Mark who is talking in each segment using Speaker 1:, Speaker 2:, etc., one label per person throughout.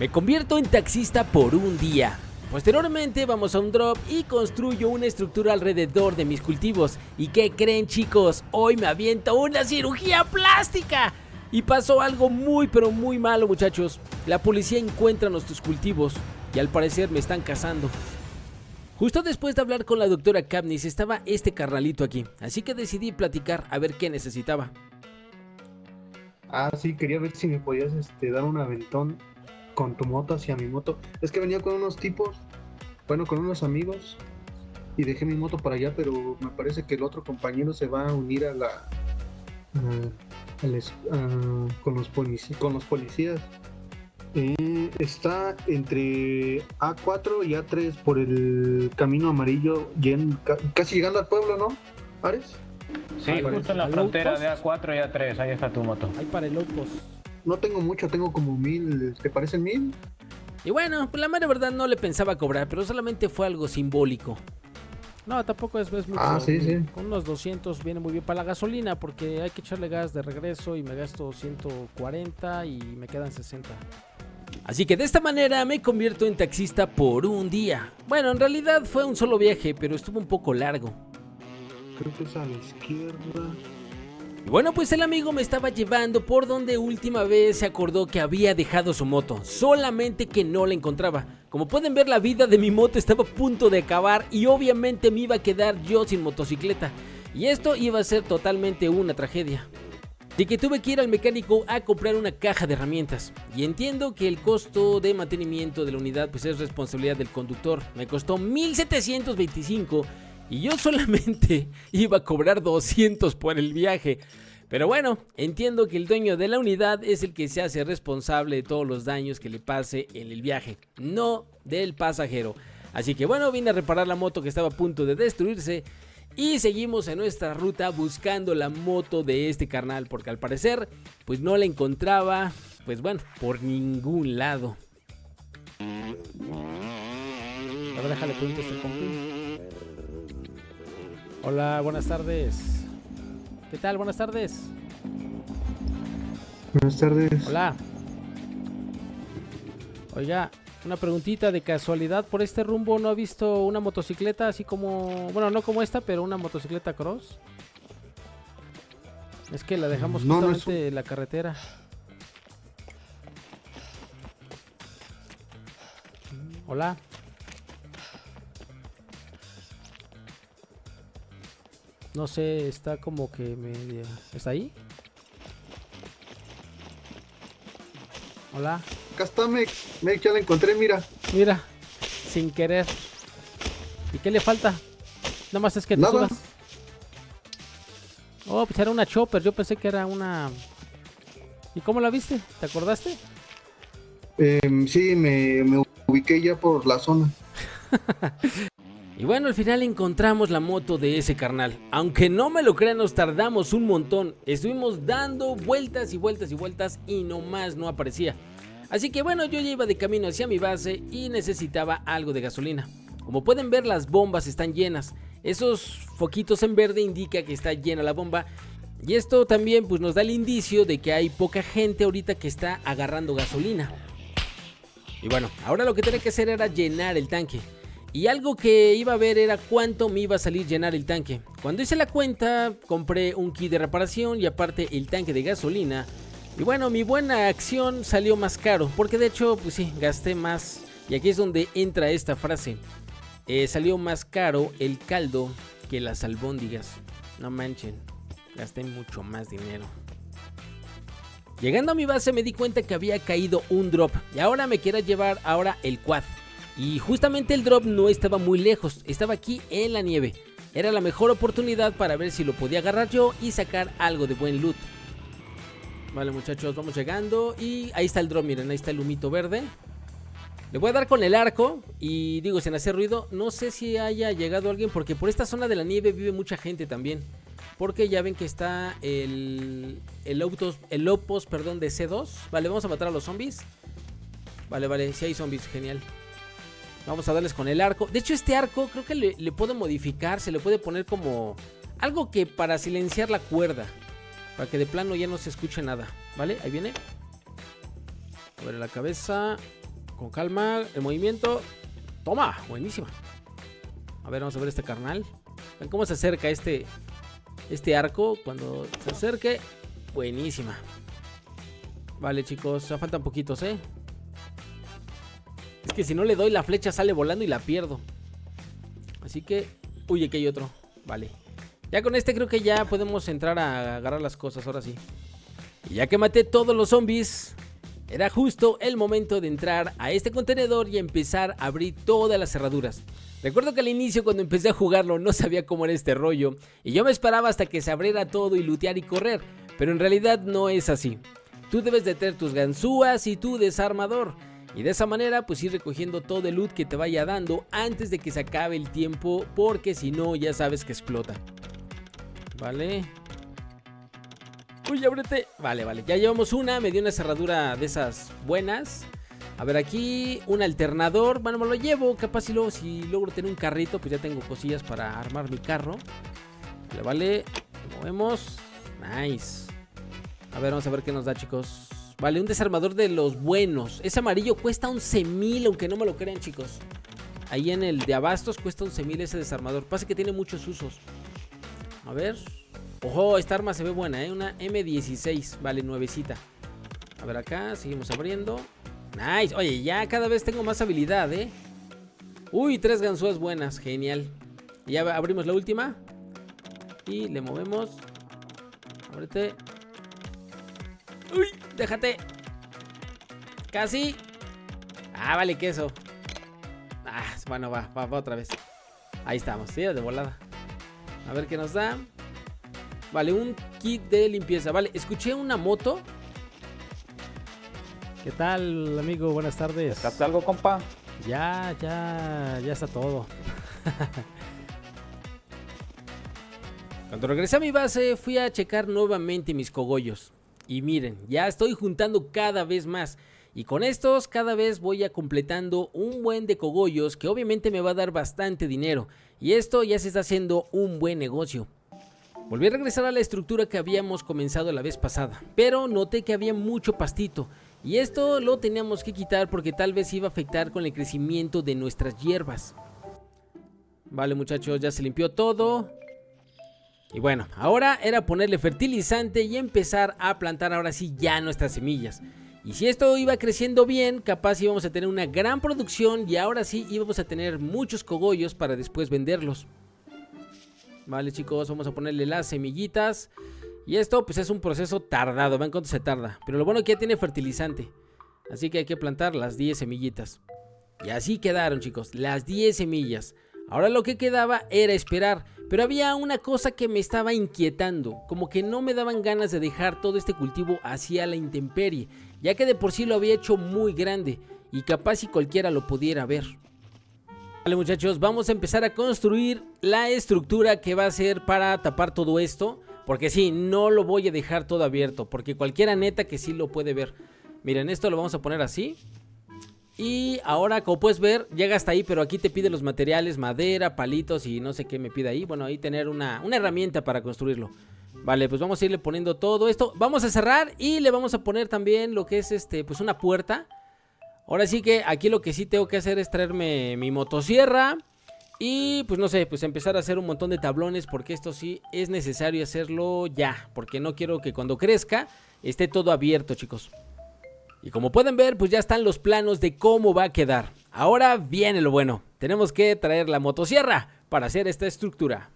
Speaker 1: Me convierto en taxista por un día. Posteriormente vamos a un drop y construyo una estructura alrededor de mis cultivos. ¿Y qué creen, chicos? Hoy me aviento una cirugía plástica. Y pasó algo muy pero muy malo, muchachos. La policía encuentra nuestros cultivos y al parecer me están cazando. Justo después de hablar con la doctora Katniss estaba este carnalito aquí, así que decidí platicar a ver qué necesitaba.
Speaker 2: Sí, quería ver si me podías dar un aventón con tu moto hacia mi moto. Es que venía con unos tipos, bueno, con unos amigos, y dejé mi moto para allá, pero me parece que el otro compañero se va a unir a con los policías. Está entre A4 y A3 por el camino amarillo, casi llegando al pueblo, ¿no, Ares?
Speaker 3: Sí, justo en la frontera de A4 y A3, ahí está tu moto.
Speaker 1: Ahí para el outpost.
Speaker 2: No tengo mucho, tengo como 1000, ¿te parecen 1000?
Speaker 1: Y bueno, pues la mera verdad no le pensaba cobrar, pero solamente fue algo simbólico. No, tampoco es mucho.
Speaker 2: Sí.
Speaker 1: Con unos 200 viene muy bien para la gasolina, porque hay que echarle gas de regreso y me gasto 140 y me quedan 60. Así que de esta manera me convierto en taxista por un día. Bueno, en realidad fue un solo viaje, pero estuvo un poco largo.
Speaker 2: Creo que es a la izquierda.
Speaker 1: Y bueno, pues el amigo me estaba llevando por donde última vez se acordó que había dejado su moto, solamente que no la encontraba. Como pueden ver, la vida de mi moto estaba a punto de acabar y obviamente me iba a quedar yo sin motocicleta. Y esto iba a ser totalmente una tragedia. Así que tuve que ir al mecánico a comprar una caja de herramientas. Y entiendo que el costo de mantenimiento de la unidad pues es responsabilidad del conductor. Me costó 1,725 y yo solamente iba a cobrar 200 por el viaje. Pero bueno, entiendo que el dueño de la unidad es el que se hace responsable de todos los daños que le pase en el viaje, no del pasajero. Así que bueno, vine a reparar la moto que estaba a punto de destruirse. Y seguimos en nuestra ruta buscando la moto de este carnal, porque al parecer pues no la encontraba, pues bueno, por ningún lado. Ahora déjale preguntar este compi. Hola, buenas tardes. ¿Qué tal? Buenas tardes.
Speaker 2: Buenas tardes.
Speaker 1: Hola. Oiga, una preguntita de casualidad, ¿por este rumbo no ha visto una motocicleta así como, bueno, no como esta, pero una motocicleta cross? Es que la dejamos justamente en la carretera. Hola. No sé, está como que media... ¿Está ahí? Hola.
Speaker 2: Acá está, Mec, ya la encontré, mira.
Speaker 1: Mira, sin querer. ¿Y qué le falta? Nada más es que te subas. Oh, pues era una chopper, yo pensé que era una... ¿Y cómo la viste? ¿Te acordaste?
Speaker 2: Sí, me ubiqué ya por la zona.
Speaker 1: Y bueno, al final encontramos la moto de ese carnal. Aunque no me lo crean, nos tardamos un montón. Estuvimos dando vueltas y vueltas y vueltas y nomás no aparecía. Así que bueno, yo ya iba de camino hacia mi base y necesitaba algo de gasolina. Como pueden ver, las bombas están llenas. Esos foquitos en verde indican que está llena la bomba. Y esto también pues nos da el indicio de que hay poca gente ahorita que está agarrando gasolina. Y bueno, ahora lo que tenía que hacer era llenar el tanque. Y algo que iba a ver era cuánto me iba a salir llenar el tanque. Cuando hice la cuenta, compré un kit de reparación y aparte el tanque de gasolina. Y bueno, mi buena acción salió más caro, porque de hecho, pues sí, gasté más. Y aquí es donde entra esta frase. Salió más caro el caldo que las albóndigas. No manchen, gasté mucho más dinero. Llegando a mi base me di cuenta que había caído un drop. Y ahora me quería llevar ahora el quad. Y justamente el drop no estaba muy lejos, estaba aquí en la nieve. Era la mejor oportunidad para ver si lo podía agarrar yo y sacar algo de buen loot. Vale, muchachos, vamos llegando y ahí está el drop, miren, ahí está el humito verde. Le voy a dar con el arco y digo, sin hacer ruido, no sé si haya llegado alguien porque por esta zona de la nieve vive mucha gente también. Porque ya ven que está el outpost de C2. Vale, vamos a matar a los zombies. Vale, sí hay zombies, genial. Vamos a darles con el arco. De hecho, este arco creo que le puedo modificar. Se le puede poner como algo que para silenciar la cuerda. Para que de plano ya no se escuche nada. ¿Vale? Ahí viene. A ver la cabeza. Con calma, el movimiento. Toma, buenísima. A ver, vamos a ver este carnal. Ven cómo se acerca este arco. Cuando se acerque, buenísima. Vale, chicos, ya faltan poquitos, Es que si no le doy, la flecha sale volando y la pierdo. Así que... Uy, aquí hay otro. Vale. Ya con este creo que ya podemos entrar a agarrar las cosas, ahora sí. Y ya que maté todos los zombies, era justo el momento de entrar a este contenedor y empezar a abrir todas las cerraduras. Recuerdo que al inicio, cuando empecé a jugarlo, no sabía cómo era este rollo, y yo me esperaba hasta que se abriera todo y lootear y correr, pero en realidad no es así. Tú debes de tener tus ganzúas y tu desarmador, y de esa manera pues ir recogiendo todo el loot que te vaya dando antes de que se acabe el tiempo, porque si no ya sabes que explota. Vale. Uy, ábrete. Vale, ya llevamos una, me dio una cerradura de esas buenas. A ver, aquí un alternador. Bueno, me lo llevo. Capaz si logro tener un carrito, pues ya tengo cosillas para armar mi carro. Vale. Lo movemos. Nice. A ver, vamos a ver qué nos da, chicos. Vale, un desarmador de los buenos. Ese amarillo cuesta 11,000, aunque no me lo crean, chicos. Ahí en el de Abastos cuesta 11,000 ese desarmador. Pasa que tiene muchos usos. A ver. Ojo, esta arma se ve buena, una M16. Vale, nuevecita. A ver acá, seguimos abriendo. Nice, oye, ya cada vez tengo más habilidad, Uy, 3 ganzúas buenas, genial. Y ya abrimos la última. Y le movemos. Ábrete. Uy, déjate. Casi. Ah, vale, queso. Ah, bueno, va otra vez. Ahí estamos, sí, de volada. A ver qué nos da. Vale, un kit de limpieza. Vale, escuché una moto.
Speaker 4: ¿Qué tal, amigo? Buenas tardes.
Speaker 3: ¿Sacaste algo, compa?
Speaker 4: Ya está todo.
Speaker 1: Cuando regresé a mi base, fui a checar nuevamente mis cogollos. Y miren, ya estoy juntando cada vez más. Y con estos cada vez voy a completando un buen de cogollos, que obviamente me va a dar bastante dinero. Y esto ya se está haciendo un buen negocio. Volví a regresar a la estructura que habíamos comenzado la vez pasada, pero noté que había mucho pastito. Y esto lo teníamos que quitar porque tal vez iba a afectar con el crecimiento de nuestras hierbas. Vale, muchachos, ya se limpió todo. Y bueno, ahora era ponerle fertilizante y empezar a plantar ahora sí ya nuestras semillas. Y si esto iba creciendo bien, capaz íbamos a tener una gran producción y ahora sí íbamos a tener muchos cogollos para después venderlos. Vale, chicos, vamos a ponerle las semillitas. Y esto pues es un proceso tardado, vean cuánto se tarda. Pero lo bueno es que ya tiene fertilizante. Así que hay que plantar las 10 semillitas. Y así quedaron, chicos, las 10 semillas. Ahora lo que quedaba era esperar. Pero había una cosa que me estaba inquietando. Como que no me daban ganas de dejar todo este cultivo hacia la intemperie, ya que de por sí lo había hecho muy grande. Y capaz si cualquiera lo pudiera ver. Vale, muchachos, vamos a empezar a construir la estructura que va a ser para tapar todo esto. Porque sí, no lo voy a dejar todo abierto, porque cualquiera neta que sí lo puede ver. Miren, esto lo vamos a poner así. Y ahora, como puedes ver, llega hasta ahí, pero aquí te pide los materiales, madera, palitos y no sé qué me pide ahí. Bueno, ahí tener una herramienta para construirlo. Vale, pues vamos a irle poniendo todo esto. Vamos a cerrar y le vamos a poner también lo que es pues una puerta. Ahora sí que aquí lo que sí tengo que hacer es traerme mi motosierra. Y pues no sé, pues empezar a hacer un montón de tablones, porque esto sí es necesario hacerlo ya, porque no quiero que cuando crezca esté todo abierto, chicos. Y como pueden ver, pues ya están los planos de cómo va a quedar. Ahora viene lo bueno, tenemos que traer la motosierra para hacer esta estructura.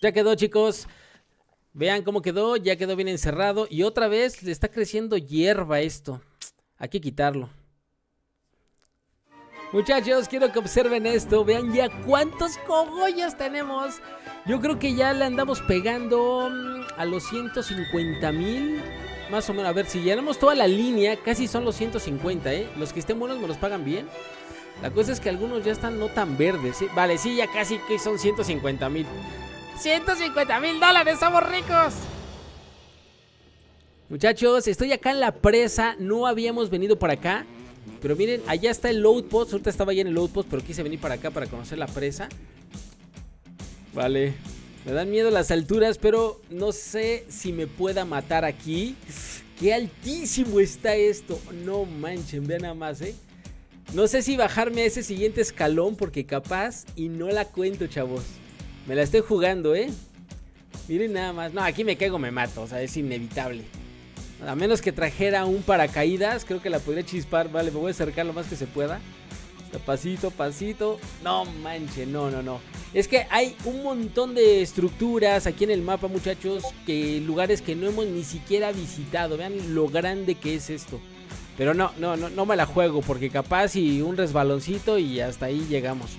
Speaker 1: Ya quedó, chicos. Vean cómo quedó, ya quedó bien encerrado. Y otra vez le está creciendo hierba esto. Hay que quitarlo. Muchachos, quiero que observen esto. Vean ya cuántos cogollos tenemos. Yo creo que ya le andamos pegando a los 150,000. Más o menos, a ver, si llenamos toda la línea, casi son los 150, ¿eh? Los que estén buenos me los pagan bien. La cosa es que algunos ya están no tan verdes, ¿sí? Vale, sí, ya casi que son 150,000. $150,000, somos ricos. Muchachos, estoy acá en la presa. No habíamos venido para acá, pero miren, allá está el load post. Ahorita estaba allá en el load post, pero quise venir para acá para conocer la presa. Vale, me dan miedo las alturas, pero no sé si me pueda matar aquí. Qué altísimo está esto. No manchen, vean nada más, No sé si bajarme a ese siguiente escalón, porque capaz y no la cuento, chavos. Me la estoy jugando, Miren nada más. No, aquí me caigo, me mato, o sea, es inevitable. A menos que trajera un paracaídas, creo que la podría chispar. Vale, me voy a acercar lo más que se pueda. Pasito, pasito. No manche, no. Es que hay un montón de estructuras aquí en el mapa, muchachos, que lugares que no hemos ni siquiera visitado. Vean lo grande que es esto. Pero no me la juego, porque capaz y un resbaloncito y hasta ahí llegamos.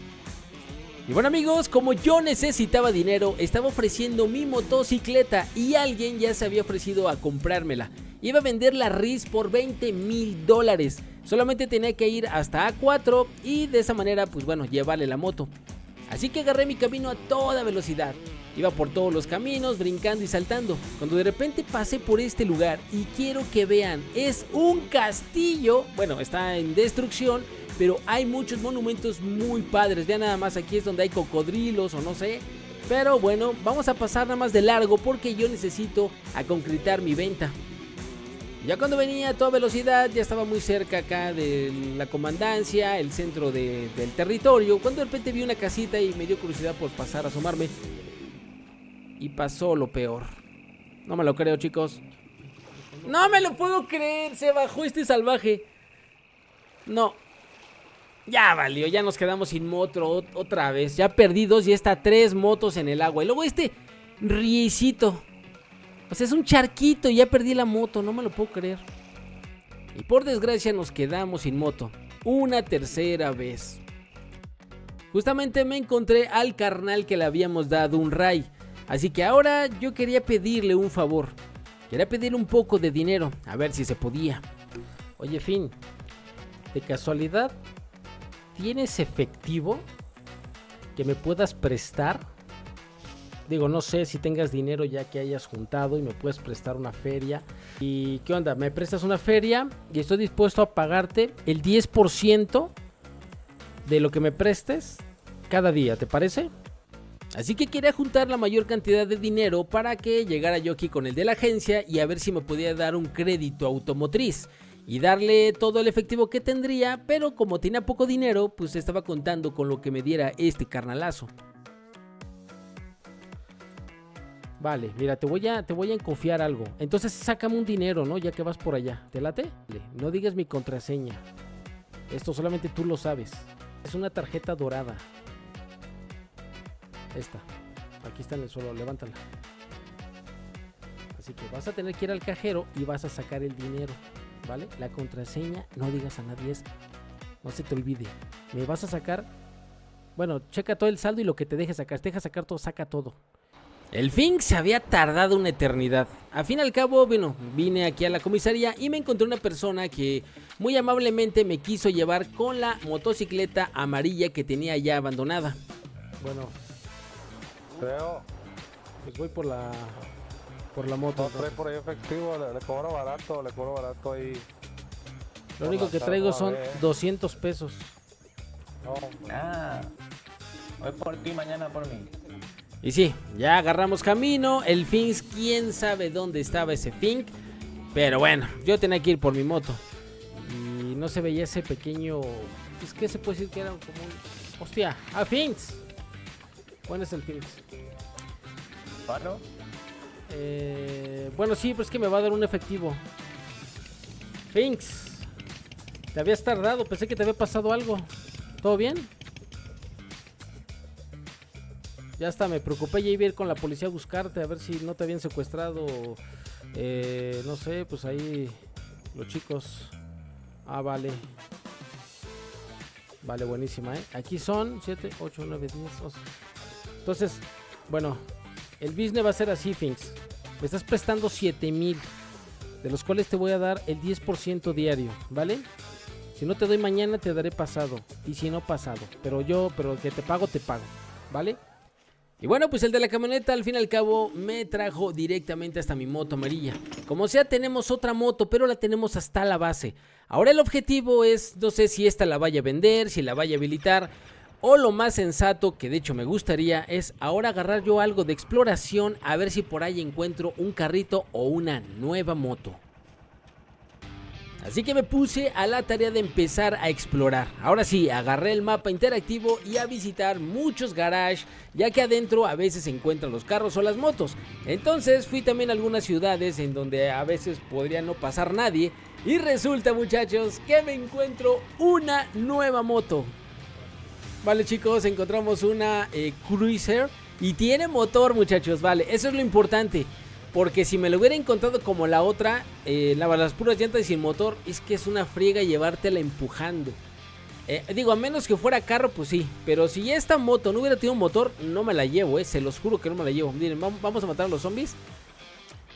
Speaker 1: Y bueno, amigos, como yo necesitaba dinero, estaba ofreciendo mi motocicleta y alguien ya se había ofrecido a comprármela. Iba a vender la RIS por $20,000. Solamente tenía que ir hasta A4 y de esa manera, pues bueno, llevarle la moto. Así que agarré mi camino a toda velocidad. Iba por todos los caminos, brincando y saltando, cuando de repente pasé por este lugar y quiero que vean, es un castillo. Bueno, está en destrucción, pero hay muchos monumentos muy padres. Vean nada más, aquí es donde hay cocodrilos o no sé. Pero bueno, vamos a pasar nada más de largo porque yo necesito a concretar mi venta. Ya cuando venía a toda velocidad, ya estaba muy cerca acá de la comandancia, el centro del territorio, cuando de repente vi una casita y me dio curiosidad por pasar a asomarme. Y pasó lo peor. No me lo creo, chicos. No me lo puedo creer, se bajó este salvaje. No. Ya valió, ya nos quedamos sin moto otra vez. Ya perdí 2 y está 3 motos en el agua. Y luego este riecito. O sea, es un charquito y ya perdí la moto, no me lo puedo creer. Y por desgracia nos quedamos sin moto. Una tercera vez. Justamente me encontré al carnal que le habíamos dado un ray. Así que ahora yo quería pedirle un favor. Quería pedirle un poco de dinero, a ver si se podía.
Speaker 4: Oye, Finn, de casualidad, ¿tienes efectivo que me puedas prestar? Digo, no sé si tengas dinero ya que hayas juntado y me puedes prestar una feria. ¿Y qué onda? Me prestas una feria y estoy dispuesto a pagarte el 10% de lo que me prestes cada día, ¿te parece?
Speaker 1: Así que quería juntar la mayor cantidad de dinero para que llegara yo aquí con el de la agencia y a ver si me podía dar un crédito automotriz y darle todo el efectivo que tendría, pero como tenía poco dinero, pues estaba contando con lo que me diera este carnalazo.
Speaker 4: Vale, mira, te voy a enconfiar algo. Entonces sácame un dinero, ¿no? Ya que vas por allá. ¿Te late? No digas mi contraseña. Esto solamente tú lo sabes. Es una tarjeta dorada. Esta. Aquí está en el suelo, levántala. Así que vas a tener que ir al cajero y vas a sacar el dinero, ¿vale? La contraseña, no digas a nadie, no se te olvide. Me vas a sacar, bueno, checa todo el saldo y lo que te deje sacar. Te deja sacar todo, saca todo.
Speaker 1: El Fink se había tardado una eternidad. Al fin y al cabo, bueno, vine aquí a la comisaría y me encontré una persona que muy amablemente me quiso llevar con la motocicleta amarilla que tenía ya abandonada.
Speaker 4: Bueno,
Speaker 5: Creo.
Speaker 4: pues voy por la moto.
Speaker 5: No trae por ahí efectivo, le cobro barato ahí.
Speaker 4: Lo único que traigo son 200 pesos.
Speaker 5: No,
Speaker 3: Hoy por ti, mañana por mí.
Speaker 1: Y sí, ya agarramos camino. El Fink, quién sabe dónde estaba ese Fink. Pero bueno, yo tenía que ir por mi moto.
Speaker 4: Y no se veía ese pequeño... Es que se puede decir que era como un... Hostia, Finks. ¿Cuál es el Finks?
Speaker 3: ¿Paro?
Speaker 4: Bueno, sí, pero es que me va a dar un efectivo. Finks, te habías tardado, pensé que te había pasado algo. ¿Todo bien? Ya hasta me preocupé, ya iba a ir con la policía a buscarte, a ver si no te habían secuestrado. No sé, pues ahí los chicos. Ah, vale. Vale, buenísima, ¿eh? Aquí son 7, 8, 9, 10, 11. Entonces, bueno, el business va a ser así, Finks. Me estás prestando 7,000, de los cuales te voy a dar el 10% diario, ¿vale? Si no te doy mañana, te daré pasado. Y si no, pasado. Pero que te pago, ¿vale?
Speaker 1: Y bueno, pues el de la camioneta al fin y al cabo me trajo directamente hasta mi moto amarilla. Como sea, tenemos otra moto, pero la tenemos hasta la base. Ahora el objetivo es, no sé si esta la vaya a vender, si la vaya a habilitar, o lo más sensato, que de hecho me gustaría, es ahora agarrar yo algo de exploración, a ver si por ahí encuentro un carrito o una nueva moto. Así que me puse a la tarea de empezar a explorar. Ahora sí, agarré el mapa interactivo y a visitar muchos garages, ya que adentro a veces se encuentran los carros o las motos. Entonces fui también a algunas ciudades en donde a veces podría no pasar nadie. Y resulta, muchachos, que me encuentro una nueva moto. Vale, chicos, encontramos una Cruiser y tiene motor, muchachos, vale, eso es lo importante. Porque si me lo hubiera encontrado como la otra, las puras llantas y sin motor, es que es una friega llevártela empujando. Digo, a menos que fuera carro, pues sí. Pero si esta moto no hubiera tenido motor, no me la llevo, se los juro que no me la llevo. Miren, vamos a matar a los zombies.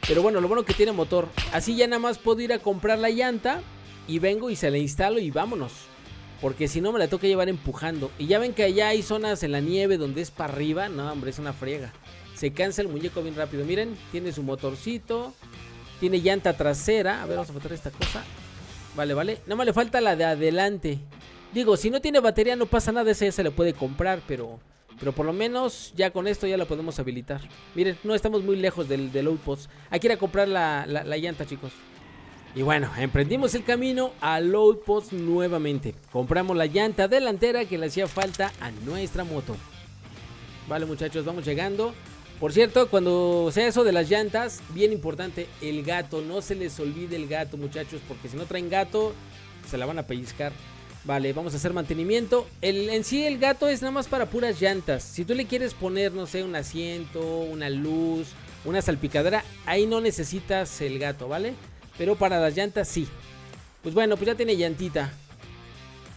Speaker 1: Pero bueno, lo bueno que tiene motor. Así ya nada más puedo ir a comprar la llanta y vengo y se la instalo y vámonos. Porque si no me la toca llevar empujando. Y ya ven que allá hay zonas en la nieve donde es para arriba. No, hombre, es una friega. Se cansa el muñeco bien rápido. Miren, tiene su motorcito. Tiene llanta trasera. A ver, vamos a botar esta cosa. Vale, vale. Nada más le falta la de adelante. Digo, si no tiene batería no pasa nada. Esa ya se le puede comprar, pero por lo menos ya con esto ya la podemos habilitar. Miren, no estamos muy lejos del Outpost. Hay que ir a comprar la llanta, chicos. Y bueno, emprendimos el camino al Outpost nuevamente. Compramos la llanta delantera que le hacía falta a nuestra moto. Vale, muchachos, vamos llegando. Por cierto, cuando sea eso de las llantas, bien importante, el gato. No se les olvide el gato, muchachos, porque si no traen gato, se la van a pellizcar. Vale, vamos a hacer mantenimiento. En sí el gato es nada más para puras llantas. Si tú le quieres poner, no sé, un asiento, una luz, una salpicadera, ahí no necesitas el gato, ¿vale? Pero para las llantas sí. Pues bueno, pues ya tiene llantita.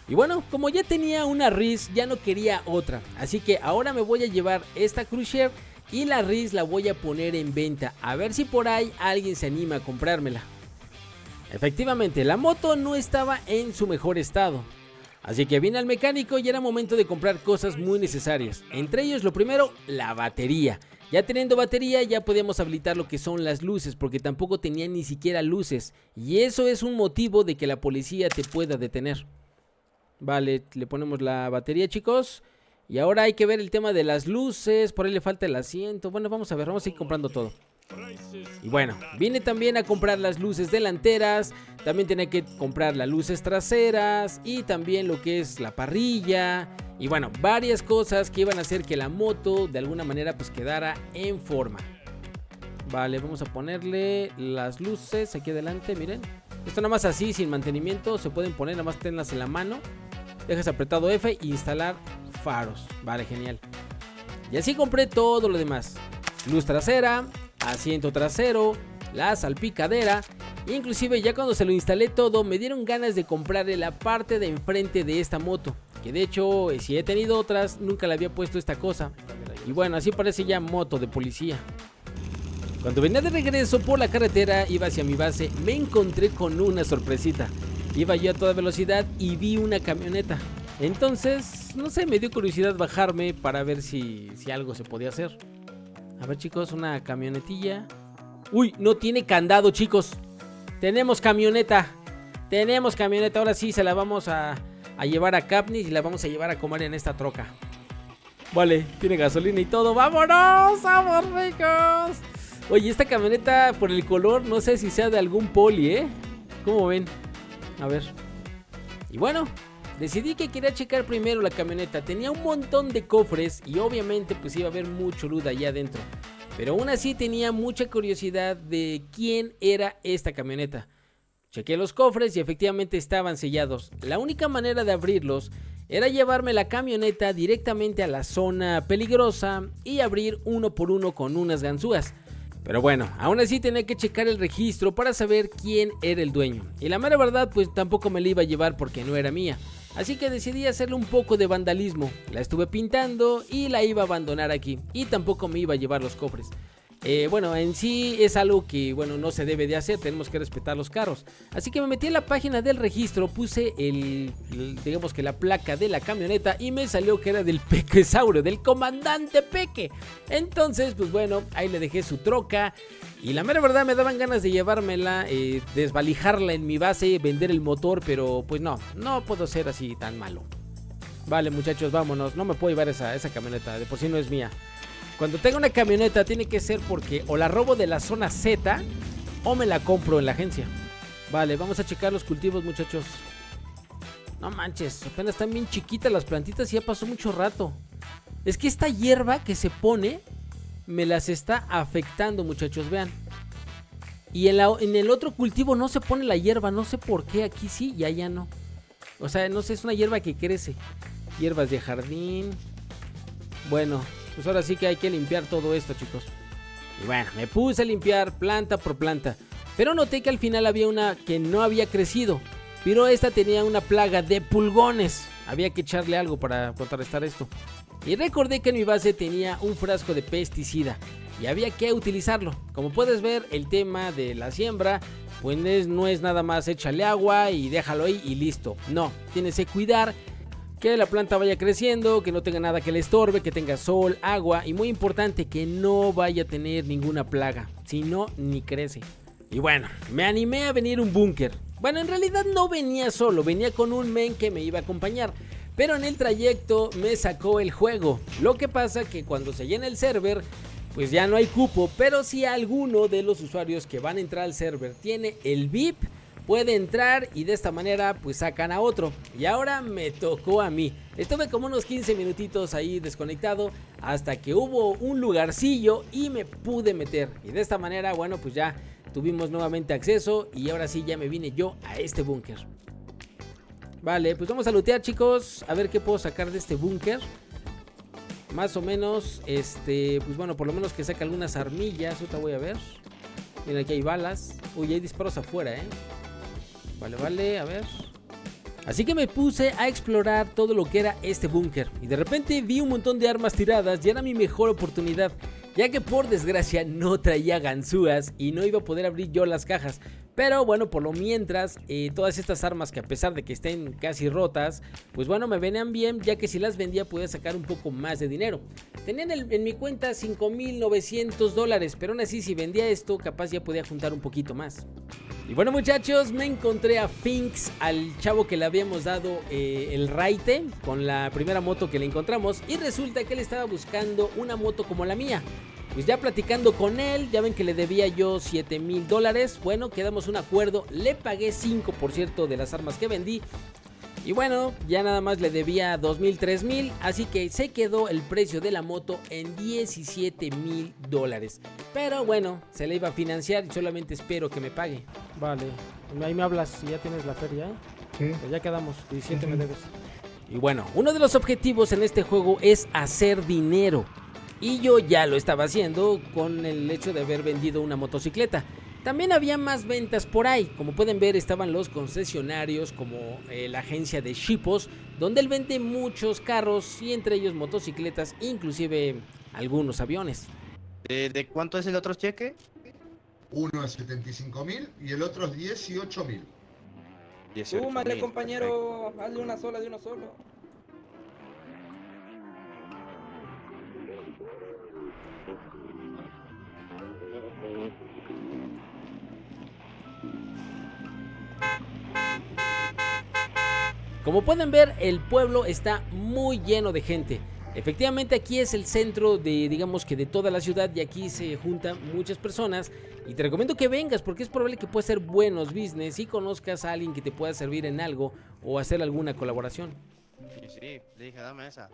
Speaker 1: Y bueno, como ya tenía una RIS, ya no quería otra. Así que ahora me voy a llevar esta Cruiser y la RIS la voy a poner en venta. A ver si por ahí alguien se anima a comprármela. Efectivamente, la moto no estaba en su mejor estado. Así que vine al mecánico y era momento de comprar cosas muy necesarias. Entre ellos, lo primero, la batería. Ya teniendo batería ya podíamos habilitar lo que son las luces, porque tampoco tenía ni siquiera luces. Y eso es un motivo de que la policía te pueda detener. Vale, le ponemos la batería, chicos. Y ahora hay que ver el tema de las luces. Por ahí le falta el asiento. Bueno, vamos a ver, vamos a ir comprando todo. Y bueno, vine también a comprar las luces delanteras. También tenía que comprar las luces traseras. Y también lo que es la parrilla. Y bueno, varias cosas que iban a hacer que la moto de alguna manera pues quedara en forma. Vale, vamos a ponerle las luces aquí adelante, miren. Esto nada más así, sin mantenimiento, se pueden poner, nada más tenlas en la mano. Dejas apretado F e instalar faros. Vale, genial. Y así compré todo lo demás. Luz trasera, asiento trasero, la salpicadera. Inclusive ya cuando se lo instalé todo, me dieron ganas de comprarle la parte de enfrente de esta moto. Que de hecho, si he tenido otras, nunca le había puesto esta cosa. Y bueno, así parece ya moto de policía. Cuando venía de regreso por la carretera, iba hacia mi base, me encontré con una sorpresita. Iba yo a toda velocidad y vi una camioneta. Entonces, no sé, me dio curiosidad bajarme para ver si algo se podía hacer. A ver, chicos, una camionetilla. Uy, no tiene candado, chicos. Tenemos camioneta. Ahora sí se la vamos a llevar a Capnis y la vamos a llevar a comer en esta troca. Vale, tiene gasolina y todo. ¡Vámonos! ¡Vamos, ricos! Oye, esta camioneta por el color no sé si sea de algún poli, ¿eh? ¿Cómo ven? A ver. Y bueno, decidí que quería checar primero la camioneta. Tenía un montón de cofres y obviamente pues iba a haber mucho loot allá adentro. Pero aún así tenía mucha curiosidad de quién era esta camioneta. Chequé los cofres y efectivamente estaban sellados. La única manera de abrirlos era llevarme la camioneta directamente a la zona peligrosa y abrir uno por uno con unas ganzúas. Pero bueno, aún así tenía que checar el registro para saber quién era el dueño. Y la mera verdad, pues tampoco me la iba a llevar porque no era mía. Así que decidí hacerle un poco de vandalismo. La estuve pintando y la iba a abandonar aquí. Y tampoco me iba a llevar los cofres. Bueno, en sí es algo que, bueno, no se debe de hacer, tenemos que respetar los carros. Así que me metí en la página del registro, puse digamos que la placa de la camioneta y me salió que era del Pequesaurio, del comandante Peque. Entonces, pues bueno, ahí le dejé su troca y la mera verdad me daban ganas de llevármela, desvalijarla en mi base, vender el motor, pero pues no puedo ser así tan malo. Vale, muchachos, vámonos, no me puedo llevar esa camioneta, de por sí no es mía. Cuando tenga una camioneta tiene que ser porque o la robo de la zona Z o me la compro en la agencia. Vale, vamos a checar los cultivos, muchachos. No manches, apenas están bien chiquitas las plantitas y ya pasó mucho rato. Es que esta hierba que se pone me las está afectando, muchachos, vean. Y en el otro cultivo no se pone la hierba, no sé por qué, aquí sí y allá no. O sea, no sé, es una hierba que crece. Hierbas de jardín. Bueno, pues ahora sí que hay que limpiar todo esto, chicos. Y bueno, me puse a limpiar planta por planta. Pero noté que al final había una que no había crecido. Pero esta tenía una plaga de pulgones. Había que echarle algo para contrarrestar esto. Y recordé que en mi base tenía un frasco de pesticida. Y había que utilizarlo. Como puedes ver, el tema de la siembra, pues no es nada más échale agua y déjalo ahí y listo. No, tienes que cuidar que la planta vaya creciendo, que no tenga nada que le estorbe, que tenga sol, agua y muy importante, que no vaya a tener ninguna plaga, si no, ni crece. Y bueno, me animé a venir un búnker. Bueno, en realidad no venía solo, venía con un men que me iba a acompañar, pero en el trayecto me sacó el juego. Lo que pasa que cuando se llena el server, pues ya no hay cupo, pero si alguno de los usuarios que van a entrar al server tiene el VIP, puede entrar y de esta manera pues sacan a otro. Y ahora me tocó a mí. Estuve como unos 15 minutitos ahí desconectado hasta que hubo un lugarcillo y me pude meter. Y de esta manera, bueno, pues ya tuvimos nuevamente acceso y ahora sí ya me vine yo a este búnker. Vale, pues vamos a lootear, chicos, a ver qué puedo sacar de este búnker. Más o menos, pues bueno, por lo menos que saque algunas armillas. Ahorita voy a ver. Miren, aquí hay balas. Uy, hay disparos afuera, Vale, a ver. Así que me puse a explorar todo lo que era este búnker. Y de repente vi un montón de armas tiradas y era mi mejor oportunidad, ya que por desgracia no traía ganzúas y no iba a poder abrir yo las cajas. Pero bueno, por lo mientras, todas estas armas que a pesar de que estén casi rotas, pues bueno, me venían bien, ya que si las vendía podía sacar un poco más de dinero. Tenían en mi cuenta $5,900, pero aún así si vendía esto, capaz ya podía juntar un poquito más. Y bueno, muchachos, me encontré a Finks, al chavo que le habíamos dado el raite con la primera moto que le encontramos, y resulta que él estaba buscando una moto como la mía. Pues ya platicando con él, ya ven que le debía yo $7,000. Bueno, quedamos un acuerdo, le pagué 5 por cierto de las armas que vendí. Y bueno, ya nada más le debía 2,000, 3,000, así que se quedó el precio de la moto en $17,000. Pero bueno, se le iba a financiar y solamente espero que me pague.
Speaker 4: Vale, ahí me hablas si ya tienes la feria,
Speaker 2: Sí.
Speaker 4: Pues ya quedamos, 17 me debes.
Speaker 1: Y bueno, uno de los objetivos en este juego es hacer dinero. Y yo ya lo estaba haciendo con el hecho de haber vendido una motocicleta. También había más ventas por ahí. Como pueden ver, estaban los concesionarios como la agencia de Shipos, donde él vende muchos carros y entre ellos motocicletas, inclusive algunos aviones.
Speaker 6: ¿De cuánto es el otro cheque?
Speaker 7: Uno es 75.000 y el otro es 18.000.
Speaker 6: 18.000.
Speaker 8: Súmale, compañero, hazle una sola de uno solo.
Speaker 1: Como pueden ver, el pueblo está muy lleno de gente. Efectivamente, aquí es el centro de, digamos que de toda la ciudad, y aquí se juntan muchas personas. Y te recomiendo que vengas porque es probable que puedas hacer buenos business y conozcas a alguien que te pueda servir en algo o hacer alguna colaboración.
Speaker 6: Sí, le dije, dame esa.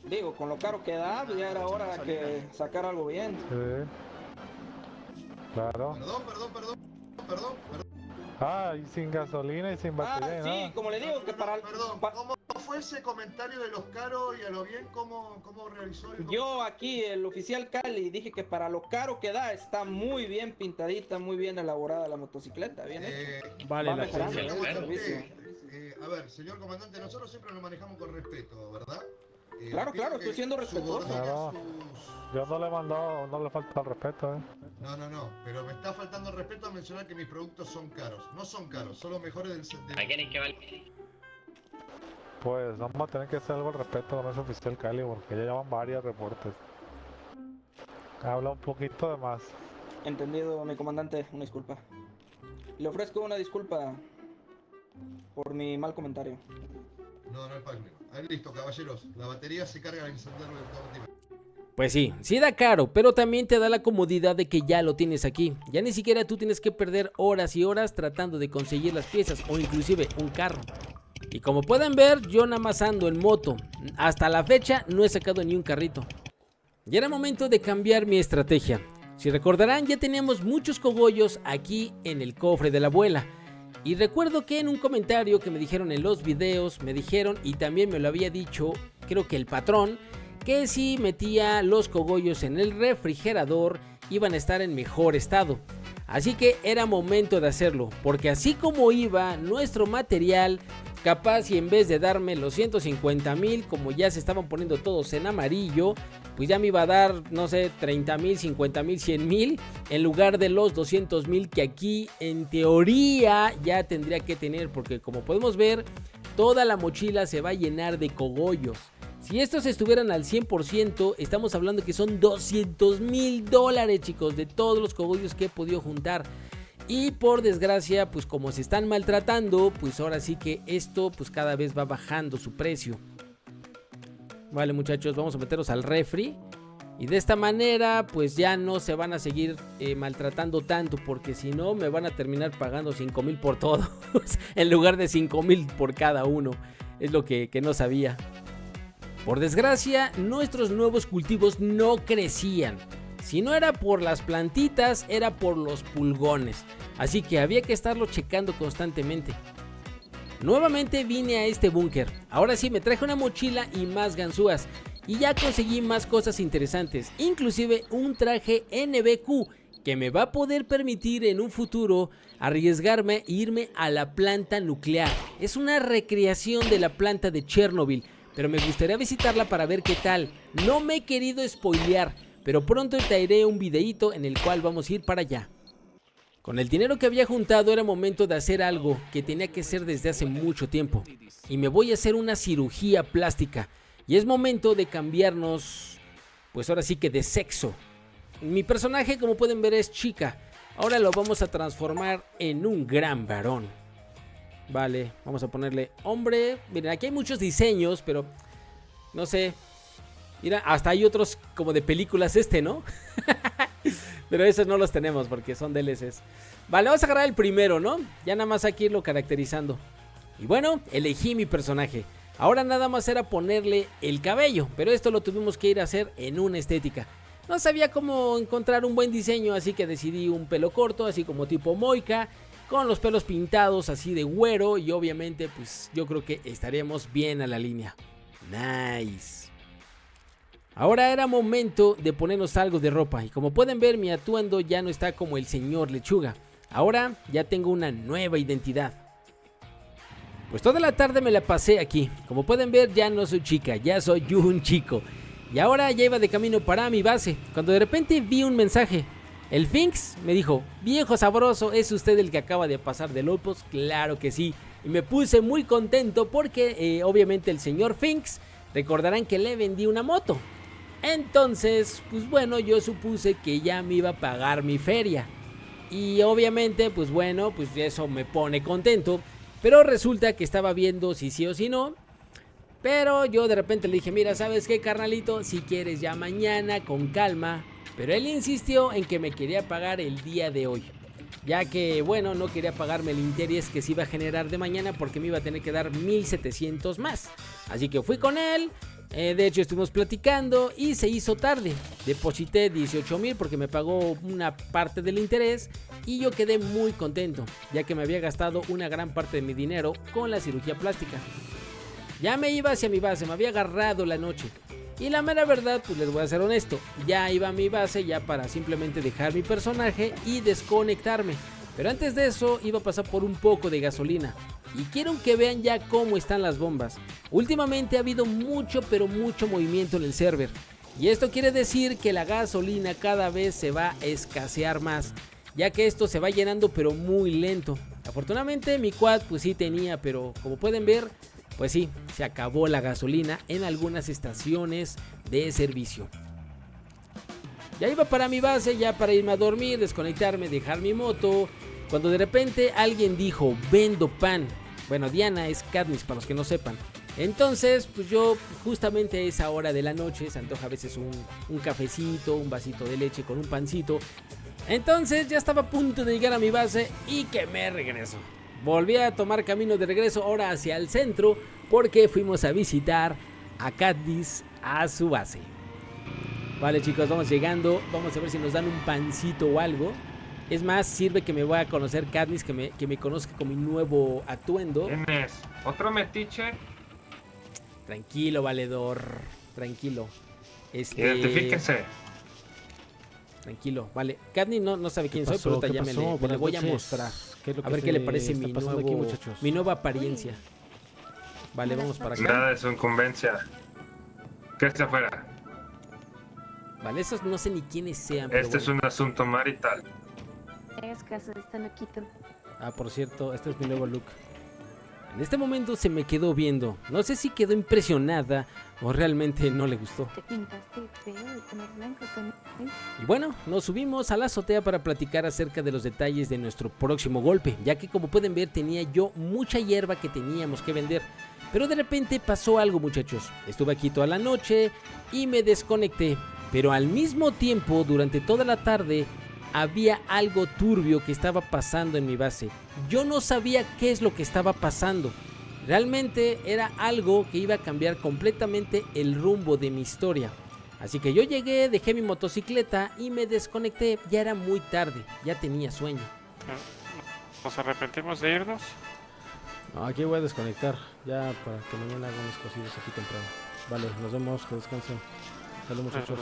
Speaker 8: Digo, con lo caro que da, ya era hora que sacar algo bien.
Speaker 5: Sí. Claro.
Speaker 7: Perdón.
Speaker 5: Ah, y sin gasolina y sin
Speaker 8: Ah,
Speaker 5: batería,
Speaker 8: sí,
Speaker 5: ¿no?
Speaker 8: como le digo, que para...
Speaker 7: Perdón, ¿cómo fue fue ese comentario de los caros y a lo bien cómo realizó el...
Speaker 8: Yo aquí, el oficial Cali, dije que para lo caro que da, está muy bien pintadita, muy bien elaborada la motocicleta, bien hecho.
Speaker 4: Vale
Speaker 8: Va
Speaker 4: la
Speaker 8: mejorando,
Speaker 4: pena.
Speaker 7: Señor
Speaker 8: el
Speaker 7: comandante,
Speaker 8: servicio.
Speaker 7: a ver, señor comandante, nosotros siempre nos manejamos con respeto, ¿verdad?
Speaker 8: Claro,
Speaker 7: pido
Speaker 8: claro,
Speaker 7: que
Speaker 8: estoy siendo respetuoso.
Speaker 7: subordine
Speaker 5: Claro. Yo no le he mandado, no le falta el respeto,
Speaker 7: No, pero me está faltando el respeto a mencionar que mis productos son caros. No son caros, son los mejores del...
Speaker 5: Pues vamos a tener que hacer algo al respecto con ese oficial Cali porque ya llevan varios reportes. Habla un poquito de más.
Speaker 8: Entendido, mi comandante, una disculpa. Le ofrezco una disculpa por mi mal comentario.
Speaker 7: No hay problema. Ahí listo, caballeros. La batería se carga al encender el combustible.
Speaker 1: Pues sí da caro, pero también te da la comodidad de que ya lo tienes aquí. Ya ni siquiera tú tienes que perder horas y horas tratando de conseguir las piezas o inclusive un carro. Y como pueden ver, yo nada más ando en moto. Hasta la fecha no he sacado ni un carrito. Ya era momento de cambiar mi estrategia. Si recordarán, ya teníamos muchos cogollos aquí en el cofre de la abuela. Y recuerdo que en un comentario que me dijeron en los videos, me dijeron, y también me lo había dicho, creo que el patrón, que si metía los cogollos en el refrigerador iban a estar en mejor estado. Así que era momento de hacerlo, porque así como iba nuestro material, capaz y en vez de darme los 150,000, como ya se estaban poniendo todos en amarillo, pues ya me iba a dar, no sé, 30,000, 50,000, 100,000, en lugar de los 200,000 que aquí en teoría ya tendría que tener, porque como podemos ver, toda la mochila se va a llenar de cogollos. Si estos estuvieran al 100%, estamos hablando que son $200,000, chicos, de todos los cogollos que he podido juntar. Y por desgracia, pues como se están maltratando, pues ahora sí que esto pues cada vez va bajando su precio. Vale, muchachos, vamos a meterlos al refri. Y de esta manera pues ya no se van a seguir maltratando tanto, porque si no me van a terminar pagando 5,000 por todos en lugar de 5,000 por cada uno. Es lo que no sabía. Por desgracia, nuestros nuevos cultivos no crecían. Si no era por las plantitas, era por los pulgones. Así que había que estarlo checando constantemente. Nuevamente vine a este búnker. Ahora sí me traje una mochila y más ganzúas. Y ya conseguí más cosas interesantes. Inclusive un traje NBQ que me va a poder permitir en un futuro arriesgarme e irme a la planta nuclear. Es una recreación de la planta de Chernobyl, pero me gustaría visitarla para ver qué tal. No me he querido spoilear, pero pronto traeré un videito en el cual vamos a ir para allá. Con el dinero que había juntado era momento de hacer algo que tenía que hacer desde hace mucho tiempo. Y me voy a hacer una cirugía plástica. Y es momento de cambiarnos, pues ahora sí que de sexo. Mi personaje, como pueden ver, es chica. Ahora lo vamos a transformar en un gran varón. Vale, vamos a ponerle hombre. Miren, aquí hay muchos diseños, pero no sé. Mira, hasta hay otros como de películas ¿no? Pero esos no los tenemos porque son DLCs. Vale, vamos a agarrar el primero, ¿no? Ya nada más hay que irlo caracterizando. Y bueno, elegí mi personaje. Ahora nada más era ponerle el cabello, pero esto lo tuvimos que ir a hacer en una estética. No sabía cómo encontrar un buen diseño, así que decidí un pelo corto, así como tipo Moika, con los pelos pintados así de güero, y obviamente pues yo creo que estaremos bien a la línea. Nice. Ahora era momento de ponernos algo de ropa, y como pueden ver mi atuendo ya no está como el señor Lechuga. Ahora ya tengo una nueva identidad. Pues toda la tarde me la pasé aquí. Como pueden ver, ya no soy chica, ya soy un chico. Y ahora ya iba de camino para mi base, cuando de repente vi un mensaje. El Finks me dijo: viejo sabroso, ¿es usted el que acaba de pasar de Lopos? Claro que sí. Y me puse muy contento porque obviamente el señor Finks, recordarán que le vendí una moto. Entonces, pues bueno, yo supuse que ya me iba a pagar mi feria. Y obviamente, pues bueno, pues eso me pone contento. Pero resulta que estaba viendo si sí o si no. Pero yo de repente le dije: mira, ¿sabes qué, carnalito? Si quieres ya mañana, con calma. Pero él insistió en que me quería pagar el día de hoy. Ya que, bueno, no quería pagarme el interés que se iba a generar de mañana, porque me iba a tener que dar 1,700 más. Así que fui con él. De hecho estuvimos platicando y se hizo tarde. Deposité 18,000 porque me pagó una parte del interés. Y yo quedé muy contento, ya que me había gastado una gran parte de mi dinero con la cirugía plástica. Ya me iba hacia mi base, me había agarrado la noche. Y la mera verdad, pues les voy a ser honesto, ya iba a mi base ya para simplemente dejar mi personaje y desconectarme. Pero antes de eso iba a pasar por un poco de gasolina. Y quiero que vean ya cómo están las bombas. Últimamente ha habido mucho pero mucho movimiento en el server. Y esto quiere decir que la gasolina cada vez se va a escasear más, ya que esto se va llenando pero muy lento. Afortunadamente mi quad pues sí tenía, pero como pueden ver, pues sí, se acabó la gasolina en algunas estaciones de servicio. Ya iba para mi base, ya para irme a dormir, desconectarme, dejar mi moto, cuando de repente alguien dijo, vendo pan. Bueno, Diana es Katniss, para los que no sepan. Entonces, pues yo justamente a esa hora de la noche se antoja a veces un cafecito, un vasito de leche con un pancito. Entonces ya estaba a punto de llegar a mi base y que me regreso. Volví a tomar camino de regreso ahora hacia el centro porque fuimos a visitar a Katniss a su base. Vale chicos, vamos llegando, vamos a ver si nos dan un pancito o algo. Es más, sirve que me voy a conocer Katniss, que me conozca con mi nuevo atuendo.
Speaker 9: ¿Quién es? ¿Otro metiche?
Speaker 1: Tranquilo, valedor, tranquilo.
Speaker 9: Identifíquese.
Speaker 1: Tranquilo, vale. Katniss no sabe quién soy, pero ya me le voy a mostrar. A ver qué le parece mi nueva apariencia. Vale, vamos para acá.
Speaker 9: Nada de su incumbencia. ¿Qué está afuera?
Speaker 1: Vale, esos no sé ni quiénes sean. Pero
Speaker 9: este
Speaker 1: bueno.
Speaker 9: es un asunto marital.
Speaker 10: Hagas caso, está loquito.
Speaker 1: Ah, por cierto, este es mi nuevo look. En este momento se me quedó viendo. No sé si quedó impresionada o realmente no le gustó.
Speaker 10: Te pintaste feo de color blanco con...
Speaker 1: Y bueno, nos subimos a la azotea para platicar acerca de los detalles de nuestro próximo golpe, ya que como pueden ver tenía yo mucha hierba que teníamos que vender. Pero de repente pasó algo, muchachos. Estuve aquí toda la noche y me desconecté. Pero al mismo tiempo, durante toda la tarde, había algo turbio que estaba pasando en mi base. Yo no sabía qué es lo que estaba pasando. Realmente era algo que iba a cambiar completamente el rumbo de mi historia. Así que yo llegué, dejé mi motocicleta y me desconecté. Ya era muy tarde, ya tenía sueño.
Speaker 11: ¿Nos arrepentimos de irnos?
Speaker 4: No, aquí voy a desconectar, ya para que mañana hagan unas cosillas aquí temprano. Vale, nos vemos, que descansen. Salud muchachos.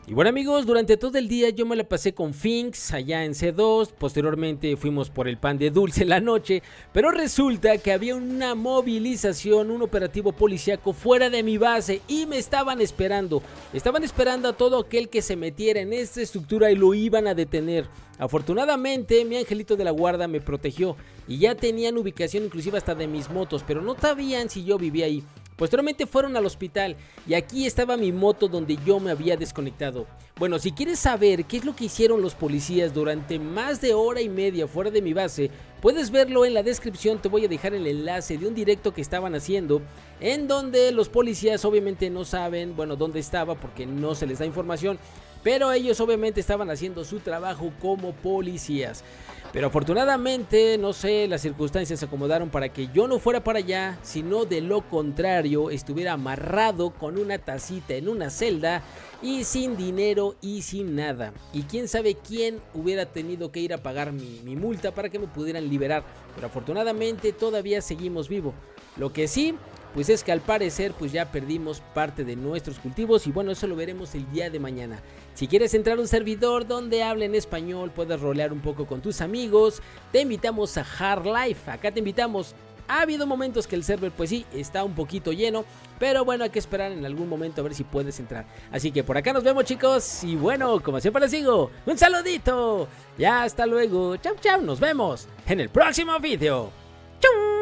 Speaker 1: Y bueno amigos, durante todo el día yo me la pasé con Finks allá en C2, posteriormente fuimos por el pan de dulce en la noche, pero resulta que había una movilización, un operativo policíaco fuera de mi base y me estaban esperando a todo aquel que se metiera en esta estructura y lo iban a detener. Afortunadamente mi angelito de la guarda me protegió y ya tenían ubicación inclusive hasta de mis motos, pero no sabían si yo vivía ahí. Posteriormente fueron al hospital y aquí estaba mi moto donde yo me había desconectado. Bueno, si quieres saber qué es lo que hicieron los policías durante más de hora y media fuera de mi base, puedes verlo en la descripción. Te voy a dejar el enlace de un directo que estaban haciendo, en donde los policías obviamente no saben, bueno, dónde estaba porque no se les da información, pero ellos obviamente estaban haciendo su trabajo como policías. Pero afortunadamente, no sé, las circunstancias se acomodaron para que yo no fuera para allá, sino de lo contrario, estuviera amarrado con una tacita en una celda y sin dinero y sin nada. Y quién sabe quién hubiera tenido que ir a pagar mi multa para que me pudieran liberar. Pero afortunadamente todavía seguimos vivos. Lo que sí, pues es que al parecer pues ya perdimos parte de nuestros cultivos y bueno, eso lo veremos el día de mañana. Si quieres entrar a un servidor donde hable en español, puedes rolear un poco con tus amigos, te invitamos a Hard Life, acá te invitamos. Ha habido momentos que el server pues sí, está un poquito lleno, pero bueno, hay que esperar en algún momento a ver si puedes entrar. Así que por acá nos vemos chicos, y bueno, como siempre les digo, un saludito, ya hasta luego, chau chau, nos vemos en el próximo video. ¡Chau!